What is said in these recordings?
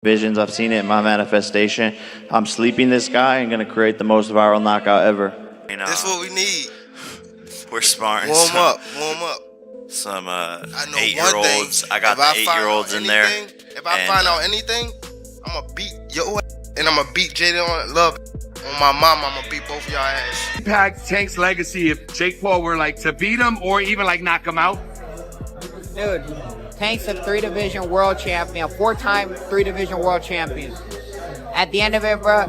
Visions, I've seen it in my manifestation. I'm sleeping this guy and gonna create the most viral knockout ever. You know, That's what we need. we're sparring Warm some, up. some I know 8-year-olds. one thing. I got the 8-year-olds in there. If I find out anything, I'm gonna beat your ass, and I'm gonna beat Jaden on Love. On my mom, I'm gonna beat both of y'all ass. Impact Tank's legacy if Jake Paul were like to beat him or even like knock him out? Dude, Tank's a 3-division world champion, 4-time 3-division world champion. At the end of it, bro,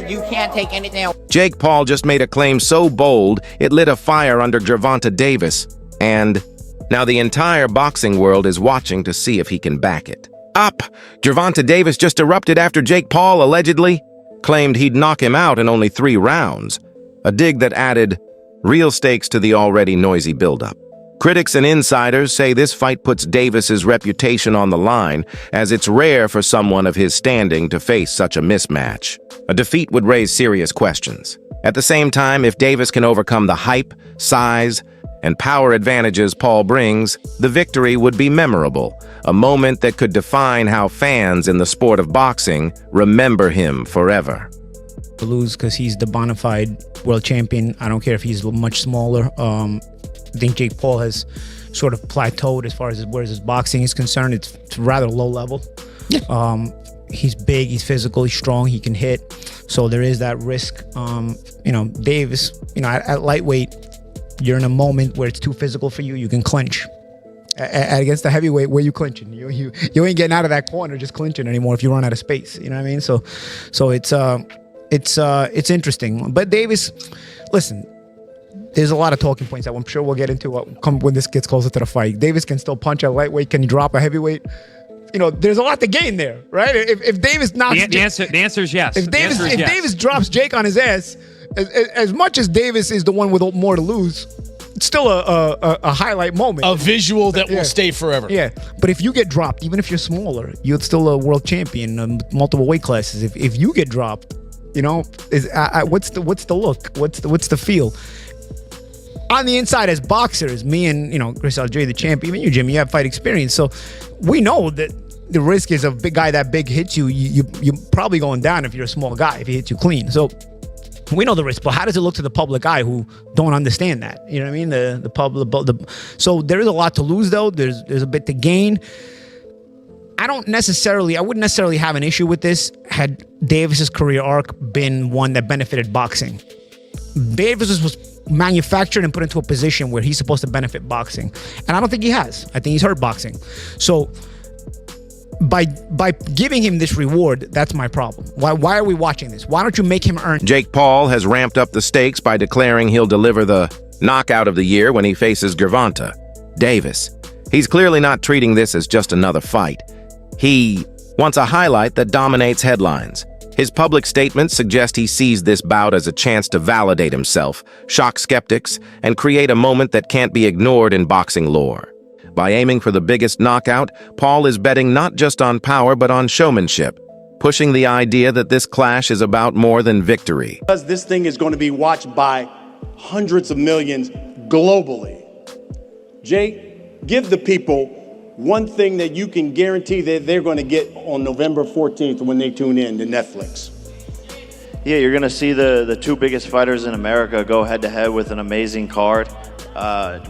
you can't take anything away. Jake Paul just made a claim so bold, it lit a fire under Gervonta Davis. And now the entire boxing world is watching to see if he can back it. Up! Gervonta Davis just erupted after Jake Paul allegedly claimed he'd knock him out in only 3 rounds. A dig that added real stakes to the already noisy buildup. Critics and insiders say this fight puts Davis's reputation on the line, as it's rare for someone of his standing to face such a mismatch. A defeat would raise serious questions. At the same time, if Davis can overcome the hype, size, and power advantages Paul brings, the victory would be memorable, a moment that could define how fans in the sport of boxing remember him forever. To lose because he's the bona fide world champion. I don't care if he's much smaller. I think Jake Paul has sort of plateaued as far as where his boxing is concerned. It's rather low level. Yeah. He's big, he's physical, he's strong, he can hit. So there is that risk. Davis, at lightweight, you're in a moment where it's too physical for you. You can clinch. Against the heavyweight, where you clinching? You ain't getting out of that corner just clinching anymore if you run out of space. You know what I mean? So it's interesting. But Davis, listen. There's a lot of talking points that I'm sure we'll get into when this gets closer to the fight. Davis can still punch a lightweight. Can he drop a heavyweight? There's a lot to gain there, right? If Davis knocks... The answer is yes. If Davis drops Jake on his ass, as much as Davis is the one with more to lose, it's still a highlight moment. A visual that will stay forever. Yeah, but if you get dropped, even if you're smaller, you're still a world champion, multiple weight classes. If you get dropped, what's the look? What's the feel? On the inside, as boxers, me and Chris Algieri, the champion, even you, Jimmy, you have fight experience, so we know that the risk is a big guy that big hits you. You're probably going down if you're a small guy if he hits you clean. So we know the risk, but how does it look to the public eye who don't understand that? You know what I mean? The public. So there is a lot to lose, though. There's a bit to gain. I wouldn't necessarily have an issue with this had Davis's career arc been one that benefited boxing. Davis was manufactured and put into a position where he's supposed to benefit boxing, and I don't think he has. I think he's hurt boxing. So by giving him this reward, that's my problem. Why are we watching this? Why don't you make him earn? Jake Paul has ramped up the stakes by declaring he'll deliver the knockout of the year when he faces Gervonta Davis. He's clearly not treating this as just another fight. He wants a highlight that dominates headlines. His public statements suggest he sees this bout as a chance to validate himself, shock skeptics, and create a moment that can't be ignored in boxing lore. By aiming for the biggest knockout, Paul is betting not just on power but on showmanship, pushing the idea that this clash is about more than victory. Because this thing is going to be watched by hundreds of millions globally. Jake, give the people one thing that you can guarantee that they're going to get on November 14th when they tune in to Netflix. Yeah, you're gonna see the 2 biggest fighters in America go head to head with an amazing card.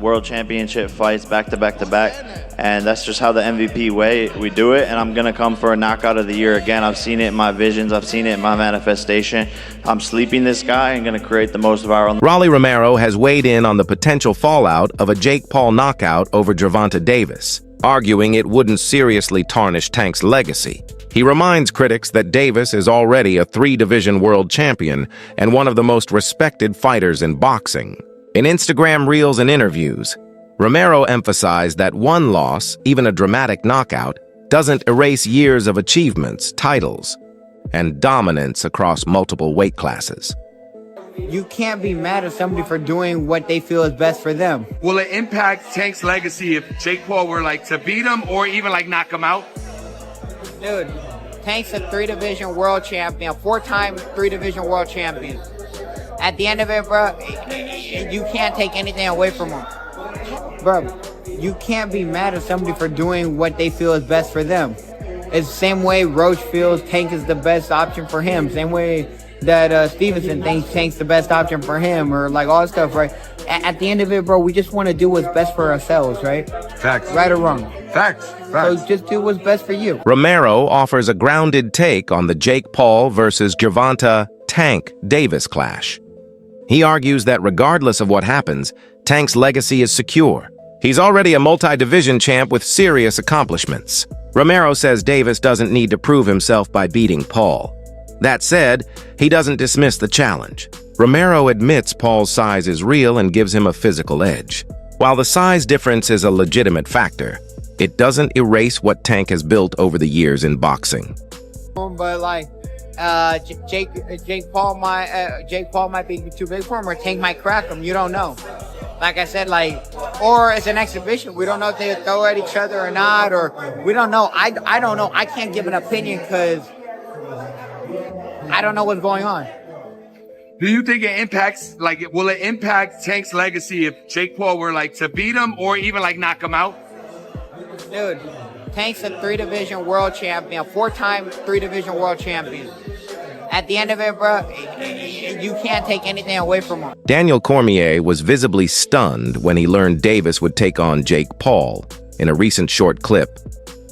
World championship fights back to back to back, and that's just how the MVP way we do it. And I'm gonna come for a knockout of the year again. I've seen it in my visions, I've seen it in my manifestation. I'm sleeping this guy and gonna create the most viral. Rolly Romero has weighed in on the potential fallout of a Jake Paul knockout over Gervonta Davis, arguing it wouldn't seriously tarnish Tank's legacy. He reminds critics that Davis is already a 3-division world champion and one of the most respected fighters in boxing. In Instagram reels and interviews, Romero emphasized that one loss, even a dramatic knockout, doesn't erase years of achievements, titles, and dominance across multiple weight classes. You can't be mad at somebody for doing what they feel is best for them. Will it impact Tank's legacy if Jake Paul were like to beat him or even like knock him out? Dude, Tank's a 3-division world champion, 4-time 3-division world champion. At the end of it, bro, you can't take anything away from him. Bro, you can't be mad at somebody for doing what they feel is best for them. It's the same way Roach feels Tank is the best option for him. Same way that Stevenson thinks Tank's the best option for him, or like all that stuff, right? At the end of it, bro, we just want to do what's best for ourselves, right? Facts. Right or wrong. Facts. So just do what's best for you. Romero offers a grounded take on the Jake Paul versus Gervonta Tank Davis clash. He argues that regardless of what happens, Tank's legacy is secure. He's already a multi-division champ with serious accomplishments. Romero says Davis doesn't need to prove himself by beating Paul. That said, he doesn't dismiss the challenge. Romero admits Paul's size is real and gives him a physical edge. While the size difference is a legitimate factor, it doesn't erase what Tank has built over the years in boxing. But like, Jake Paul might be too big for him, or Tank might crack him. You don't know. Like I said, like, or it's an exhibition. We don't know if they throw at each other or not, or we don't know. I don't know. I can't give an opinion because I don't know what's going on. Do you think it impacts, like, will it impact Tank's legacy if Jake Paul were like to beat him or even like knock him out? Dude, Tank's a 3-division world champion, 4-time 3-division world champion. At the end of it, bro, you can't take anything away from him. Daniel Cormier was visibly stunned when he learned Davis would take on Jake Paul in a recent short clip.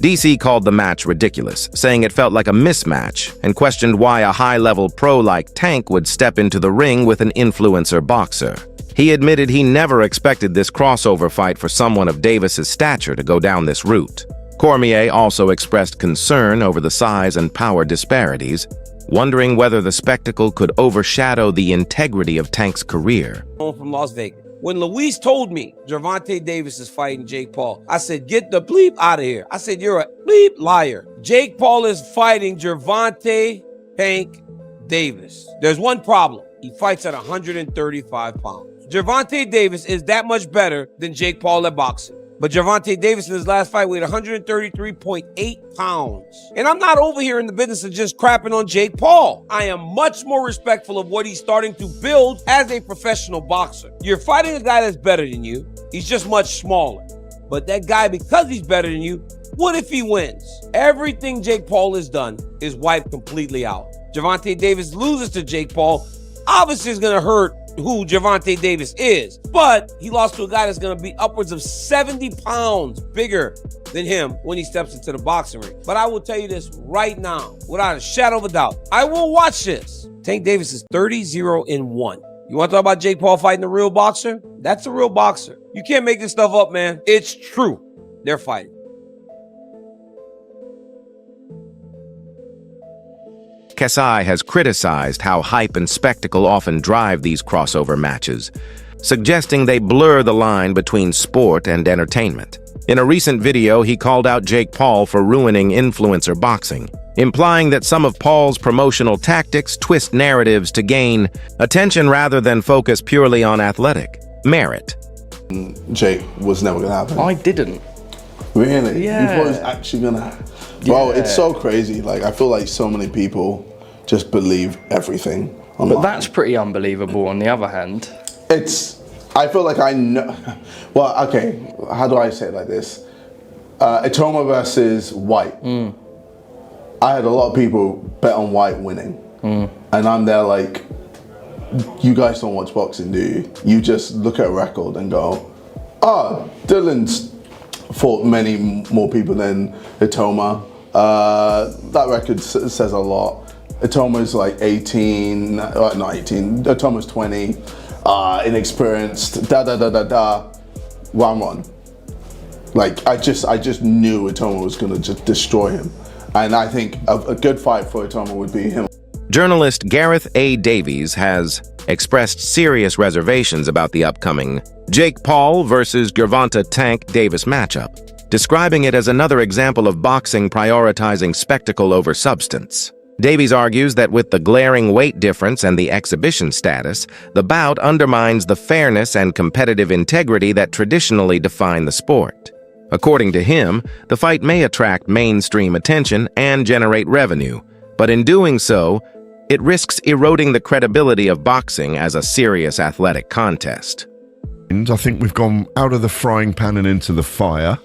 DC called the match ridiculous, saying it felt like a mismatch, and questioned why a high-level pro like Tank would step into the ring with an influencer boxer. He admitted he never expected this crossover fight for someone of Davis's stature to go down this route. Cormier also expressed concern over the size and power disparities, wondering whether the spectacle could overshadow the integrity of Tank's career. From Las Vegas. When Luis told me Gervonta Davis is fighting Jake Paul, I said, get the bleep out of here. I said, you're a bleep liar. Jake Paul is fighting Gervonta Tank Davis. There's one problem. He fights at 135 pounds. Gervonta Davis is that much better than Jake Paul at boxing. But Gervonta Davis in his last fight weighed 133.8 pounds. And I'm not over here in the business of just crapping on Jake Paul. I am much more respectful of what he's starting to build as a professional boxer. You're fighting a guy that's better than you. He's just much smaller. But that guy, because he's better than you, what if he wins? Everything Jake Paul has done is wiped completely out. Gervonta Davis loses to Jake Paul. Obviously, it's going to hurt who Gervonta Davis is, but he lost to a guy that's going to be upwards of 70 pounds bigger than him when he steps into the boxing ring. But I will tell you this right now, without a shadow of a doubt, I will watch this. Tank Davis is 30-0-1. You want to talk about Jake Paul fighting a real boxer? That's a real boxer. You can't make this stuff up, man. It's true. They're fighting. Kasai has criticized how hype and spectacle often drive these crossover matches, suggesting they blur the line between sport and entertainment. In a recent video, he called out Jake Paul for ruining influencer boxing, implying that some of Paul's promotional tactics twist narratives to gain attention rather than focus purely on athletic merit. Jake was never gonna happen. I didn't. Really? Yeah. You thought it was actually gonna happen? Bro, it's so crazy. Like, I feel like so many people just believe everything online. But that's pretty unbelievable on the other hand. I feel like I know, well, okay, how do I say it like this? Itoma versus White. I had a lot of people bet on White winning. And I'm there like, you guys don't watch boxing, do you? You just look at a record and go, oh, Dylan's fought many more people than Itoma. That record says a lot. Itoma's like 18, not 18, Itoma's 20, inexperienced, one. Like, I just knew Itoma was gonna just destroy him. And I think a good fight for Itoma would be him. Journalist Gareth A. Davies has expressed serious reservations about the upcoming Jake Paul versus Gervonta Tank Davis matchup, describing it as another example of boxing prioritizing spectacle over substance. Davies argues that with the glaring weight difference and the exhibition status, the bout undermines the fairness and competitive integrity that traditionally define the sport. According to him, the fight may attract mainstream attention and generate revenue, but in doing so, it risks eroding the credibility of boxing as a serious athletic contest. I think we've gone out of the frying pan and into the fire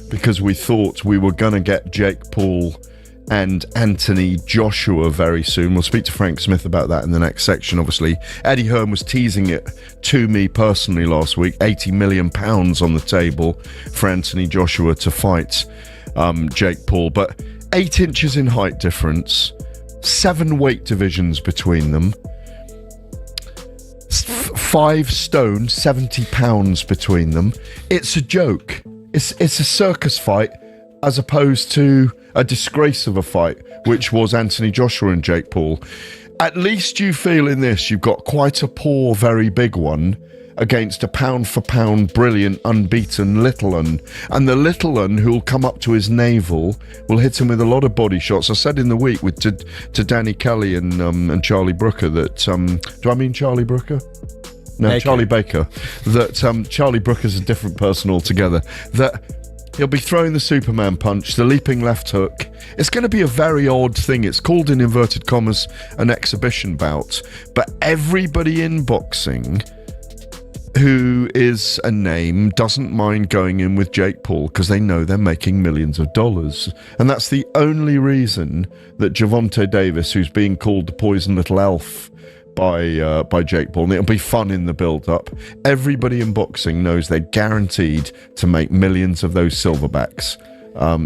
because we thought we were going to get Jake Paul and Anthony Joshua very soon. We'll speak to Frank Smith about that in the next section, obviously. Eddie Hearn was teasing it to me personally last week. £80 million on the table for Anthony Joshua to fight Jake Paul. But 8 inches in height difference, 7 weight divisions between them, 5 stone, 70 pounds between them. It's a joke. It's a circus fight as opposed to a disgrace of a fight, which was Anthony Joshua and Jake Paul. At least you feel in this, you've got quite a poor, very big one against a pound-for-pound, brilliant, unbeaten little un. And the little un who'll come up to his navel will hit him with a lot of body shots. I said in the week to Danny Kelly and Charlie Brooker that, do I mean Charlie Brooker? No, Baker. Charlie Baker. That Charlie Brooker's a different person altogether. That he'll be throwing the Superman punch, the leaping left hook. It's going to be a very odd thing. It's called, in inverted commas, an exhibition bout. But everybody in boxing who is a name doesn't mind going in with Jake Paul because they know they're making millions of dollars. And that's the only reason that Gervonta Davis, who's being called the poison little elf by Jake Paul, and it'll be fun in the build-up. Everybody in boxing knows they're guaranteed to make millions of those silverbacks,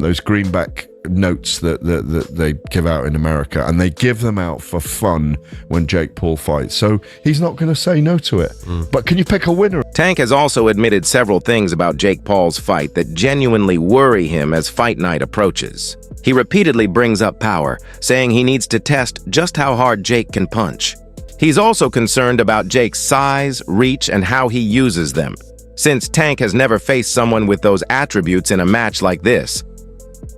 those greenback notes that they give out in America, and they give them out for fun when Jake Paul fights. So he's not going to say no to it. But can you pick a winner? Tank has also admitted several things about Jake Paul's fight that genuinely worry him as fight night approaches. He repeatedly brings up power, saying he needs to test just how hard Jake can punch. He's also concerned about Jake's size, reach, and how he uses them, since Tank has never faced someone with those attributes in a match like this.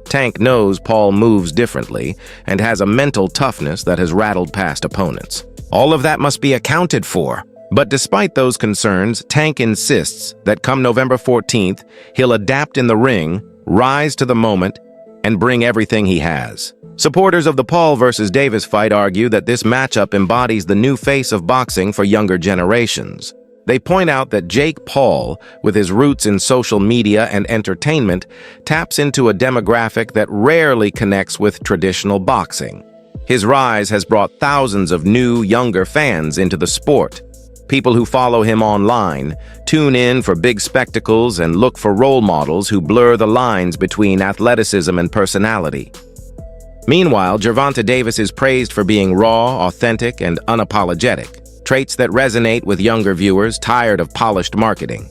Tank knows Paul moves differently and has a mental toughness that has rattled past opponents. All of that must be accounted for. But despite those concerns, Tank insists that come November 14th, he'll adapt in the ring, rise to the moment, and bring everything he has. Supporters of the Paul versus Davis fight argue that this matchup embodies the new face of boxing for younger generations. They point out that Jake Paul, with his roots in social media and entertainment, taps into a demographic that rarely connects with traditional boxing. His rise has brought thousands of new, younger fans into the sport. People who follow him online, tune in for big spectacles, and look for role models who blur the lines between athleticism and personality. Meanwhile, Gervonta Davis is praised for being raw, authentic, and unapologetic, traits that resonate with younger viewers tired of polished marketing.